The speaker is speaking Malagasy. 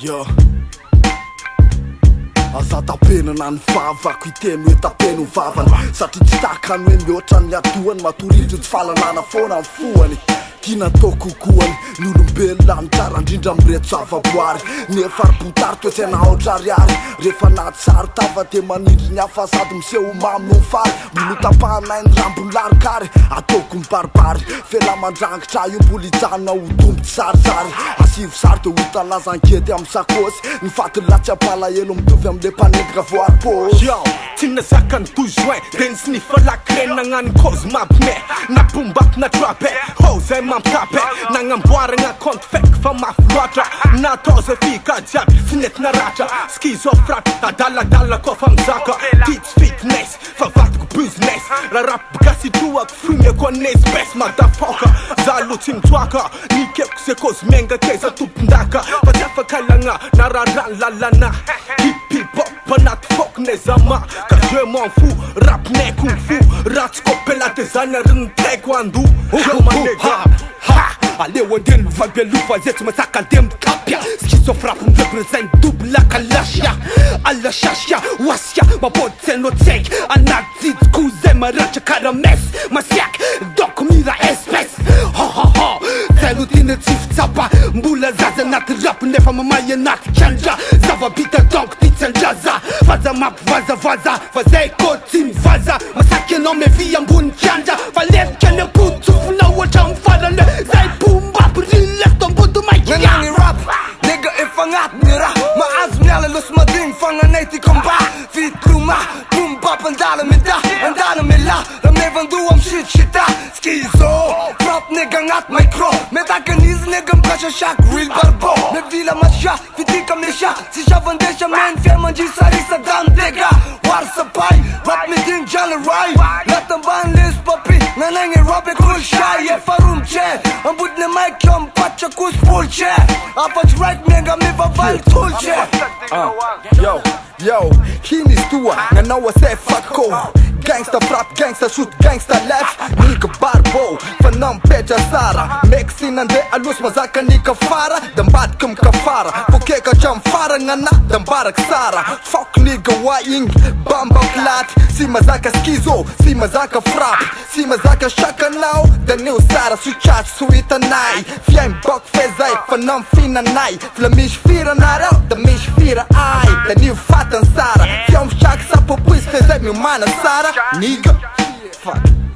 Yo aza tapenana ny vavako iteny hoe tapeno ny vavana satria tsy takany hoe mihoatra ny adohany matorivitry tsy fahalalana foana ny foany tiana tao kokoany ny olombelona ny tsara indrindra mireto zavaboary nefa arbotary toetsaina aotrariary rehefa naty sary tava de manindry ny hafa sady miseho mamy no mifary mino tapahanay ny rambony larikary ataoko mibaribary fela mandrangitra io mbola hijanona ho dombotry sarizary asivo sary de hotany lazangety amin'ny sakosy ny fatiny latsy ampalahelo mitovy am'le mpanendrika voary-pôsy Yo, tina zakany 12 juin de nisnifa lakreny nagnano cause mampime na bombako na trape ho zay mampitape nagnamboaragna compte fake fa mafy loatra natao zay fika jiaby tsy nentina ratra schizofrate adaladala koa fa mizaka tids fitness fa vatiko business raha rap bikasitroako frimiako any espèce madafoka za lo tsy mitsoaka nikeko se cause menga keza tompondaka fa tsy afaka lagna na raharany lalana hip-hop anaty fokony zama ka je m'en fous rap nay kung fu ratsiko pelate zany ary ny taiko ando yo manega aleo andeny vabeluva zay tsy matsaka ande mitapia schizofrapy mirepresent double kalasha alashasia wasia mapoditseno tsaiky anaty jijiko zay maratra karames masiaky donc mira espèce zay tiana tsy fitsapa mbola zaza anaty rap nefa mamay anaty kiandra zavabita donc titsandraza vaza mampivazavaza fa zay ko tsy mivaza masaky anao mevy ambony kiandra fa lerika ny akotsofona ohatra mifarana zay bombapy rilek tombodo Nanangi rap, nigga if agnatiny raha mahazo miala losy madigny fagnanay ty combat fitloma bombap andala mila raha mevandoa amy shit-shita skizo frap nigga agnaty micro metakanizy nigga mikasa chaque real barbo mevila masha fitika mesha tsy savandesha men fia mandrisarisa dandega warsapay rap medigny jala ray latambany lesy papi nanagny rap e cool shy efa rumche ambodiny mic yo mpatsa kus pulche afatsy right menga mivavaly tolche Yo, hinis tua nanao asay fako gangsta frap, gangsta shoot, gangsta left nika barbo fa nampetra sara mexina ande alosy mazaka nika fara dambadika mikafara fokeka tramfara ngana dambarak sara fok niga waing bamba plat si mazaka skizo si mazaka frap si mazaka shakanao daneo sara suchaty suitanay fiaim bok fezay fa namfinanay flamish fira narao da mish fira ai danio fatan sara fiam shak sa popis fezay mi mana sara nigga fuck